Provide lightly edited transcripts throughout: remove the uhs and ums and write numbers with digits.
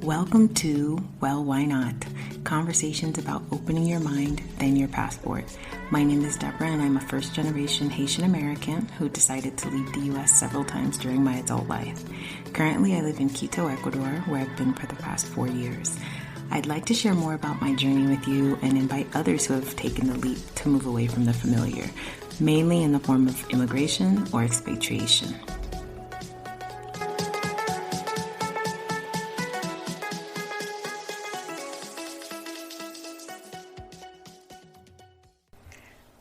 Welcome to Well, Why Not? Conversations about opening your mind, then your passport. My name is Deborah and I'm a first-generation Haitian American who decided to leave the U.S. several times during my adult life. Currently, I live in Quito, Ecuador, where I've been for the past 4 years. I'd like to share more about my journey with you and invite others who have taken the leap to move away from the familiar, mainly in the form of immigration or expatriation.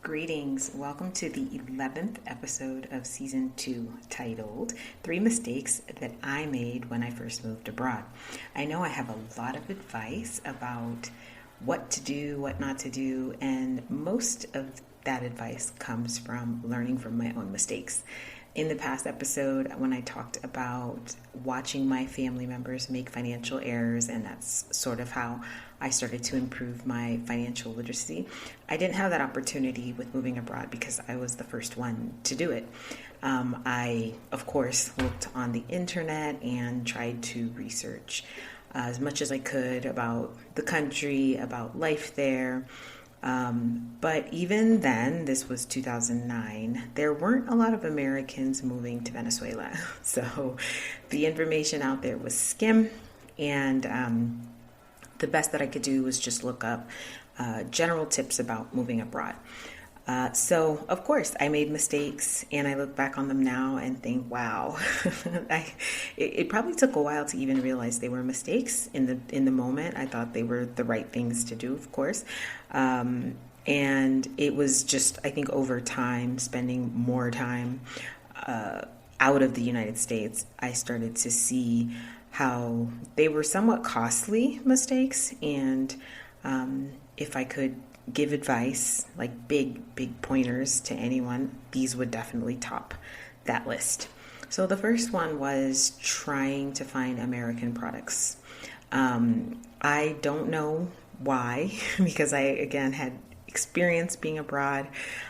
Greetings. Welcome to the 11th episode of Season 2, titled 3 Mistakes That I Made When I First Moved Abroad. I know I have a lot of advice about what to do, what not to do, and most of that advice comes from learning from my own mistakes. In the past episode, when I talked about watching my family members make financial errors, and that's sort of how I started to improve my financial literacy, I didn't have that opportunity with moving abroad because I was the first one to do it. I, of course, looked on the internet and tried to research as much as I could about the country, about life there. But even then, this was 2009, there weren't a lot of Americans moving to Venezuela. So the information out there was skim, and the best that I could do was just look up general tips about moving abroad. So, of course, I made mistakes, and I look back on them now and think, wow, it probably took a while to even realize they were mistakes in the moment. I thought they were the right things to do, of course. And it was just, I think, over time, spending more time out of the United States, I started to see how they were somewhat costly mistakes. And if I could give advice, like big pointers to anyone, these would definitely top that list. So the first one was trying to find American products. I don't know why, because I, again, had experience being abroad.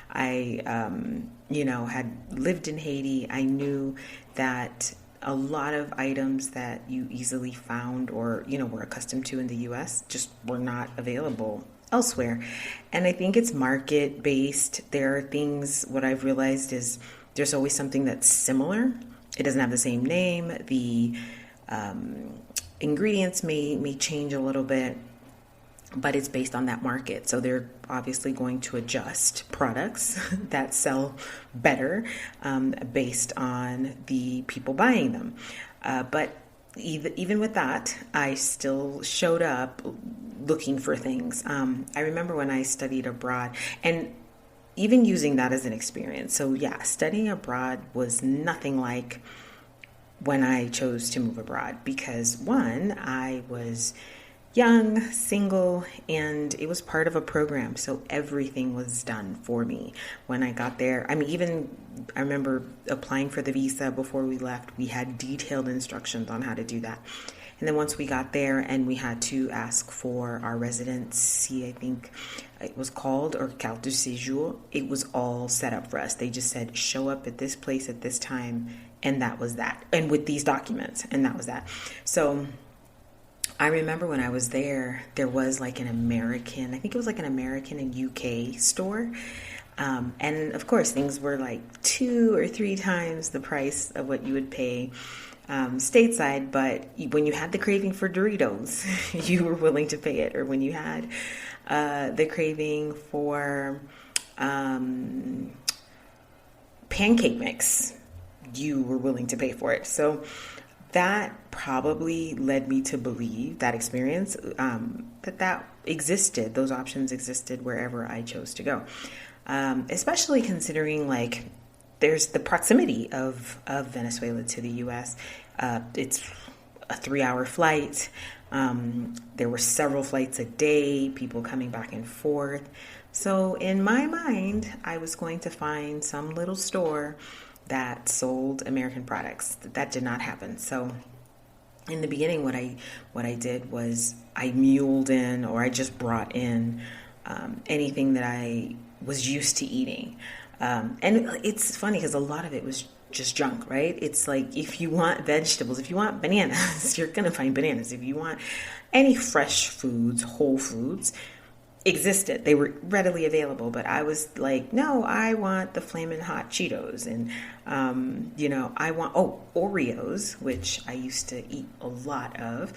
I, had lived in Haiti. I knew that a lot of items that you easily found or, were accustomed to in the U.S. just were not available elsewhere. And I think it's market based. There are things, what I've realized is there's always something that's similar. It doesn't have the same name. The ingredients may change a little bit, but it's based on that market. So they're obviously going to adjust products that sell better based on the people buying them. But even with that, I still showed up looking for things. I remember when I studied abroad, and even using that as an experience. So yeah, studying abroad was nothing like when I chose to move abroad because, one, I was young, single, and it was part of a program. So everything was done for me when I got there. I remember applying for the visa before we left. We had detailed instructions on how to do that. And then once we got there and we had to ask for our residency, I think it was called, or carte de séjour, it was all set up for us. They just said, show up at this place at this time, and that was that. And with these documents, and that was that. So I remember when I was there was like an American and UK store. And of course, things were like 2 or 3 times the price of what you would pay stateside. But when you had the craving for Doritos, you were willing to pay it. Or when you had the craving for pancake mix, you were willing to pay for it. So that probably led me to believe, that experience, that existed, those options existed wherever I chose to go. Especially considering there's the proximity of Venezuela to the U.S. It's a 3-hour flight. There were several flights a day, people coming back and forth. So in my mind, I was going to find some little store that sold American products. That did not happen. So in the beginning, what I did was I muled in, or I just brought in anything that I was used to eating. And it's funny because a lot of it was just junk, right? It's like if you want vegetables, if you want bananas, you're going to find bananas. If you want any fresh foods, whole foods, existed. They were readily available, but I was like, no, I want the flaming hot Cheetos, and I want Oreos, which I used to eat a lot of.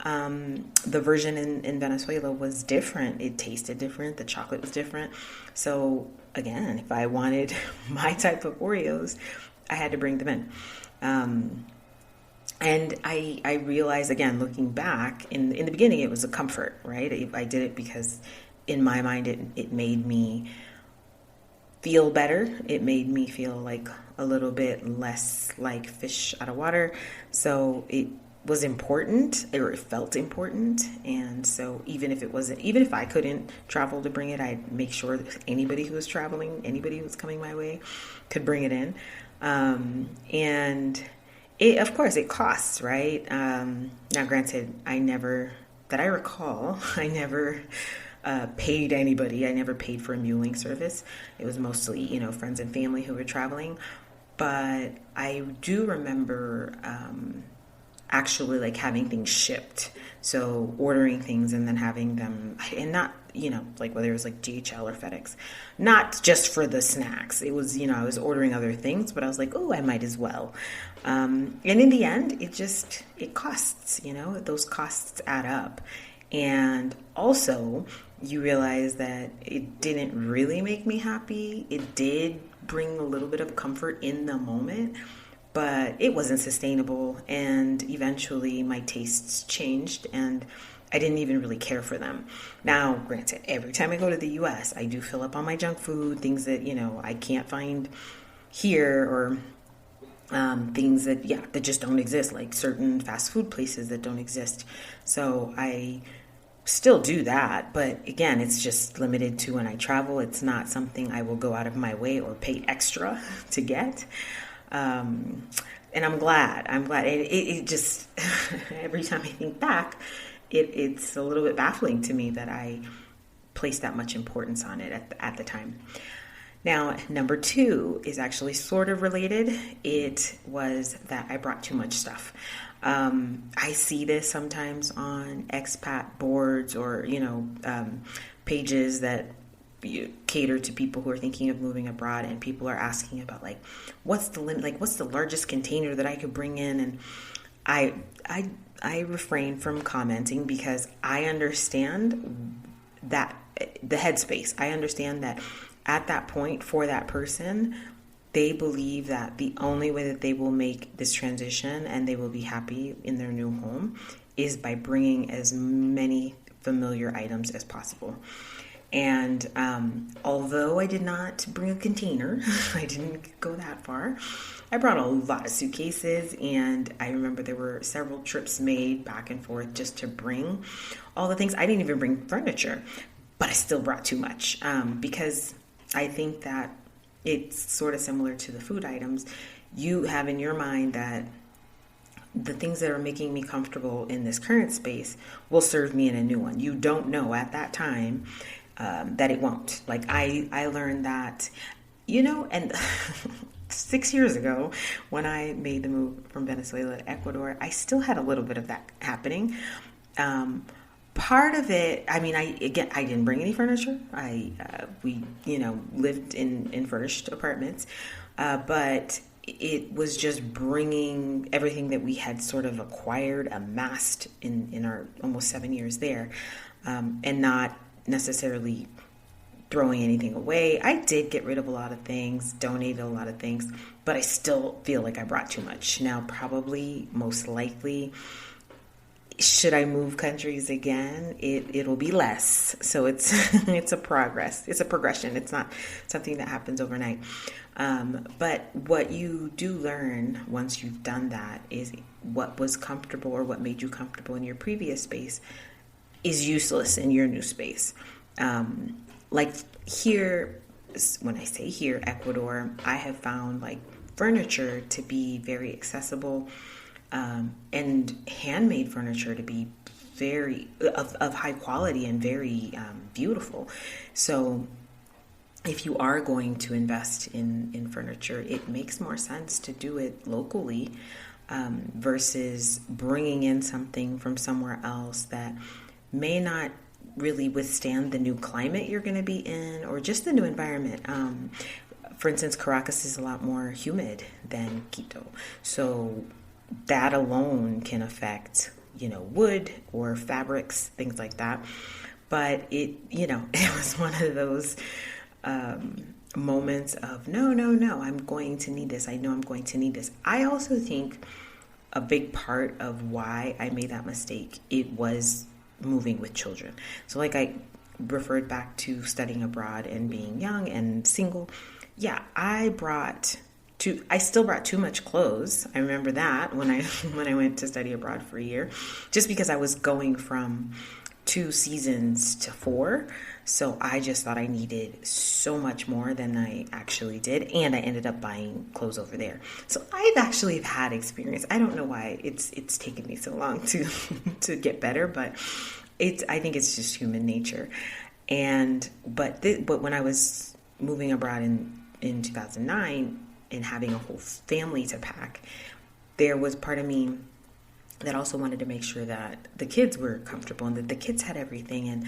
The version in Venezuela was different. It tasted different. The chocolate was different. So again, if I wanted my type of Oreos, I had to bring them in. And I realized, again, looking back, in the beginning, it was a comfort, right? I did it because in my mind, it made me feel better. It made me feel like a little bit less like fish out of water. So it was important, or it felt important. And so even if I couldn't travel to bring it, I'd make sure that anybody who was traveling, anybody who was coming my way could bring it in. And it, of course, it costs, right? Now, granted, I never paid anybody. I never paid for a muling service. It was mostly, friends and family who were traveling. But I do remember actually like having things shipped. So ordering things and then having them, and not, like whether it was like DHL or FedEx, not just for the snacks. It was, I was ordering other things, but I was like, oh, I might as well. And in the end, it costs, those costs add up. And also, you realize that it didn't really make me happy. It did bring a little bit of comfort in the moment, but it wasn't sustainable. And eventually my tastes changed and I didn't even really care for them. Now, granted, every time I go to the US, I do fill up on my junk food, things that, I can't find here, or things that just don't exist, like certain fast food places that don't exist. So I still do that, but again, it's just limited to when I travel. It's not something I will go out of my way or pay extra to get. And I'm glad. It just, every time I think back, it's a little bit baffling to me that I placed that much importance on it at the time. Now, number 2 is actually sort of related. It was that I brought too much stuff. I see this sometimes on expat boards or, pages that cater to people who are thinking of moving abroad, and people are asking about like, what's the limit? Like, what's the largest container that I could bring in? And I refrain from commenting because I understand that the headspace. I understand that at that point for that person, they believe that the only way that they will make this transition and they will be happy in their new home is by bringing as many familiar items as possible. And although I did not bring a container, I didn't go that far. I brought a lot of suitcases, and I remember there were several trips made back and forth just to bring all the things. I didn't even bring furniture, but I still brought too much because I think that it's sort of similar to the food items. You have in your mind that the things that are making me comfortable in this current space will serve me in a new one. You don't know at that time that it won't. Like I learned that, and 6 years ago when I made the move from Venezuela to Ecuador, I still had a little bit of that happening. Part of it, I didn't bring any furniture. We lived in furnished apartments, but it was just bringing everything that we had sort of amassed in our almost 7 years there, and not necessarily throwing anything away. I did get rid of a lot of things, donated a lot of things, but I still feel like I brought too much. Now, probably, most likely, should I move countries again, it'll be less. So it's it's a progression. It's not something that happens overnight. But what you do learn once you've done that is what was comfortable or what made you comfortable in your previous space is useless in your new space. Like here, when I say here, Ecuador, I have found like furniture to be very accessible, and handmade furniture to be very of high quality and very beautiful. So if you are going to invest in furniture, it makes more sense to do it locally, versus bringing in something from somewhere else that may not really withstand the new climate you're going to be in, or just the new environment. For instance, Caracas is a lot more humid than Quito. So that alone can affect, wood or fabrics, things like that. But it was one of those moments of no, I'm going to need this. I know I'm going to need this. I also think a big part of why I made that mistake, it was moving with children. So like I referred back to studying abroad and being young and single. Yeah, I still brought too much clothes. I remember that when I went to study abroad for a year, just because I was going from 2 seasons to 4. So I just thought I needed so much more than I actually did. And I ended up buying clothes over there. So I've actually had experience. I don't know why it's taken me so long to to get better, but I think it's just human nature. But when I was moving abroad in 2009 and having a whole family to pack, there was part of me that also wanted to make sure that the kids were comfortable and that the kids had everything.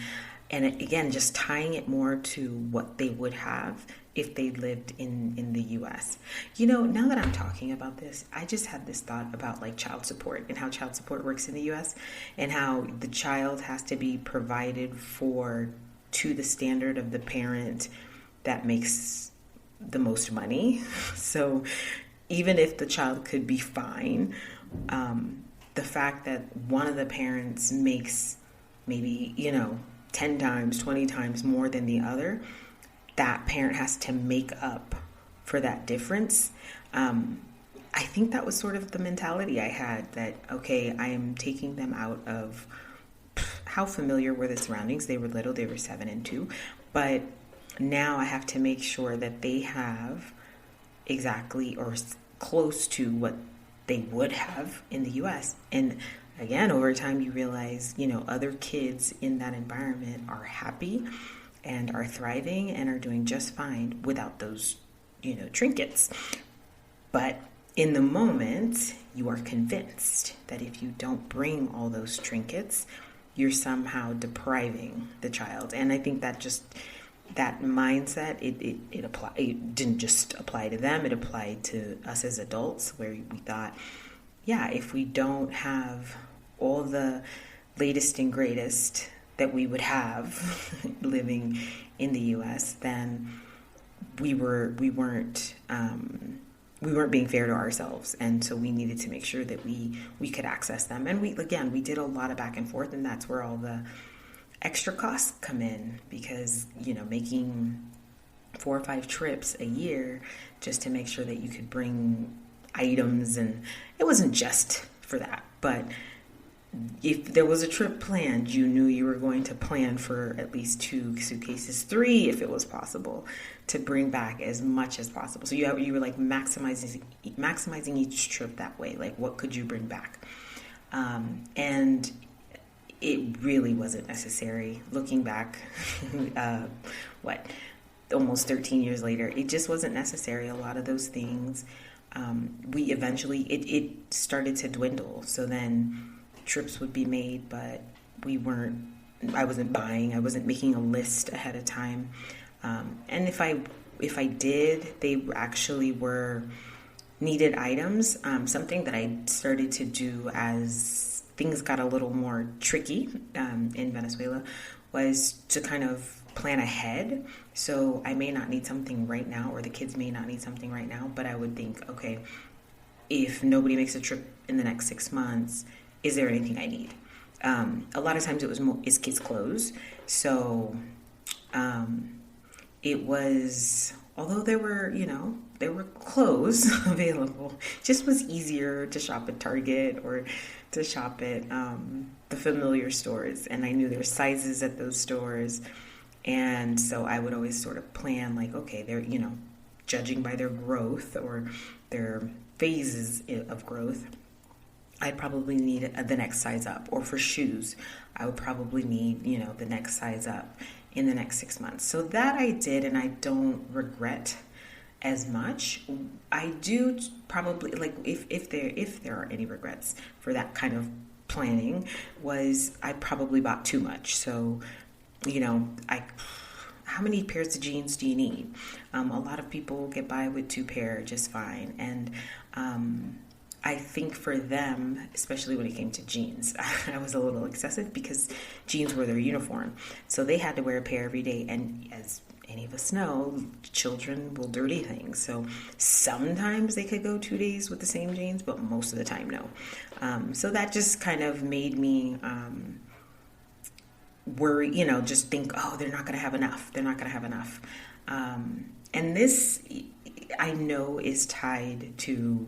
And again, just tying it more to what they would have if they lived in the U.S. Now that I'm talking about this, I just had this thought about like child support and how child support works in the U.S. and how the child has to be provided for to the standard of the parent that makes the most money. So even if the child could be fine, the fact that one of the parents makes maybe, 10 times, 20 times more than the other, that parent has to make up for that difference. I think that was sort of the mentality I had, that, okay, I am taking them out of how familiar were the surroundings. They were little, they were 7 and 2, but now I have to make sure that they have exactly or close to what they would have in the U.S. And again, over time, you realize, other kids in that environment are happy and are thriving and are doing just fine without those, trinkets. But in the moment, you are convinced that if you don't bring all those trinkets, you're somehow depriving the child. And I think that mindset, it didn't just apply to them, it applied to us as adults, where we thought, yeah, if we don't have all the latest and greatest that we would have living in the U.S., then we weren't being fair to ourselves, and so we needed to make sure that we could access them. And we did a lot of back and forth, and that's where all the extra costs come in, because making 4 or 5 trips a year just to make sure that you could bring items, and it wasn't just for that, but if there was a trip planned, you knew you were going to plan for at least 2 suitcases, 3 if it was possible, to bring back as much as possible. So you were like maximizing each trip that way. Like, what could you bring back? And it really wasn't necessary. Looking back, almost 13 years later, it just wasn't necessary. A lot of those things, we eventually, it started to dwindle. So then trips would be made, but I wasn't buying, I wasn't making a list ahead of time. And if I did, they actually were needed items. Something that I started to do as things got a little more tricky in Venezuela was to kind of plan ahead. So I may not need something right now, or the kids may not need something right now, but I would think, okay, if nobody makes a trip in the next 6 months, is there anything I need? A lot of times it's kids' clothes. So it was, although there were clothes available, it just was easier to shop at Target or to shop at the familiar stores. And I knew there were sizes at those stores. And so I would always sort of plan, like, okay, they're, judging by their growth or their phases of growth, I'd probably need the next size up. Or for shoes, I would probably need, the next size up. in the next 6 months. So that I did, and I don't regret as much. I do probably, like, if there are any regrets for that kind of planning, was I probably bought too much. So, how many pairs of jeans do you need? A lot of people get by with 2 pair just fine. And I think for them, especially when it came to jeans, I was a little excessive because jeans were their uniform. So they had to wear a pair every day. And as any of us know, children will dirty things. So sometimes they could go 2 days with the same jeans, but most of the time, no. So that just kind of made me worry, just think, oh, they're not going to have enough. They're not going to have enough. And this, I know, is tied to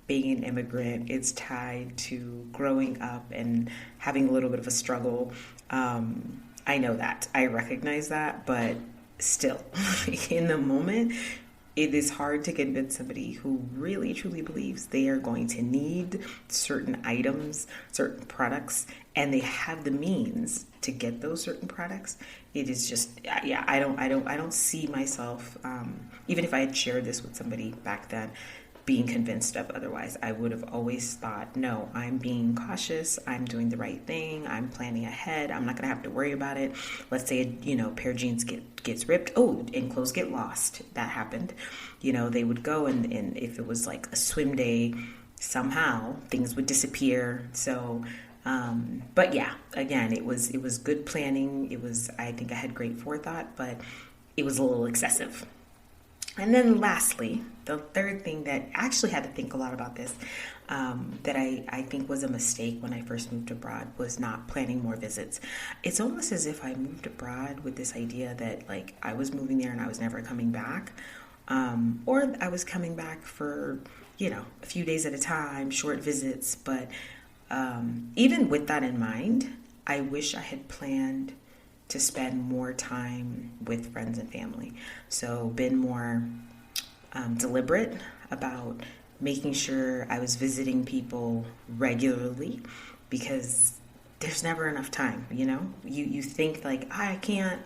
being an immigrant. It's tied to growing up and having a little bit of a struggle. I know that. I recognize that, but still, in the moment, it is hard to convince somebody who really truly believes they are going to need certain items, certain products, and they have the means to get those certain products. It is just, I don't see myself, even if I had shared this with somebody back then, being convinced of otherwise. I would have always thought, no, I'm being cautious. I'm doing the right thing. I'm planning ahead. I'm not going to have to worry about it. Let's say, a pair of jeans gets ripped. Oh, and clothes get lost. That happened. They would go and if it was like a swim day, somehow things would disappear. So, but yeah, again, it was good planning. I think I had great forethought, but it was a little excessive. And then lastly, the third thing that I actually had to think a lot about this, that I think was a mistake when I first moved abroad, was not planning more visits. It's almost as if I moved abroad with this idea that, like, I was moving there and I was never coming back, or I was coming back for, a few days at a time, short visits. But even with that in mind, I wish I had planned to spend more time with friends and family. So been more deliberate about making sure I was visiting people regularly, because there's never enough time, You think like, I can't,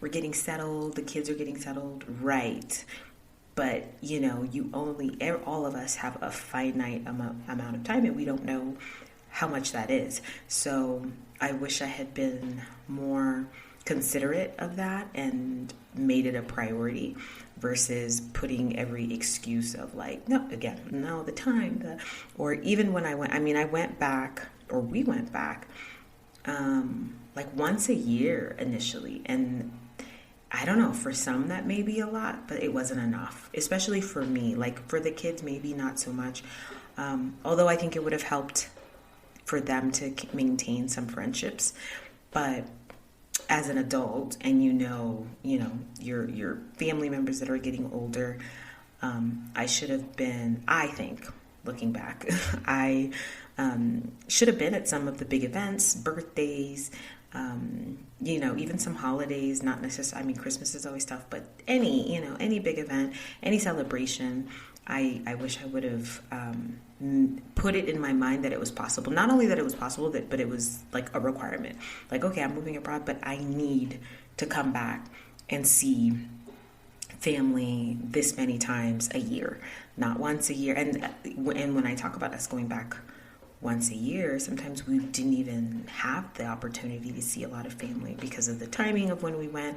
we're getting settled, the kids are getting settled, right? But, all of us have a finite amount of time, and we don't know how much that is. So I wish I had been more considerate of that and made it a priority versus putting every excuse of like, the time, or even when we went back like once a year initially. And I don't know, for some that may be a lot, but it wasn't enough, especially for me. Like for the kids, maybe not so much. Although I think it would have helped for them to maintain some friendships. But as an adult, and your family members that are getting older, I should have been, I think, looking back, I should have been at some of the big events, birthdays, even some holidays, not necessarily, Christmas is always tough, but any big event, any celebration, I wish I would have put it in my mind that it was possible. Not only that it was possible, but it was like a requirement. Like, okay, I'm moving abroad, but I need to come back and see family this many times a year, not once a year. And when I talk about us going back once a year, sometimes we didn't even have the opportunity to see a lot of family because of the timing of when we went,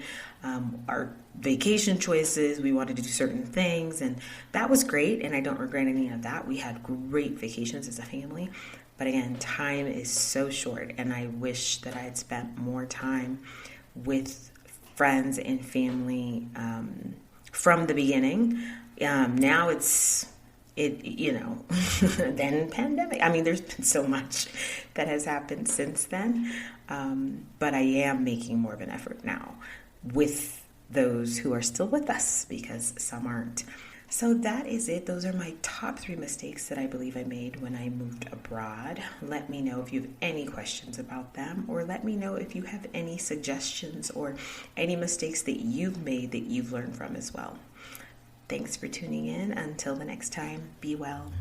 our vacation choices, we wanted to do certain things, and that was great, and I don't regret any of that. We had great vacations as a family, but again, time is so short, and I wish that I had spent more time with friends and family from the beginning. Now then pandemic. There's been so much that has happened since then. But I am making more of an effort now with those who are still with us, because some aren't. So that is it. Those are my top 3 mistakes that I believe I made when I moved abroad. Let me know if you have any questions about them, or let me know if you have any suggestions or any mistakes that you've made that you've learned from as well. Thanks for tuning in. Until the next time, be well.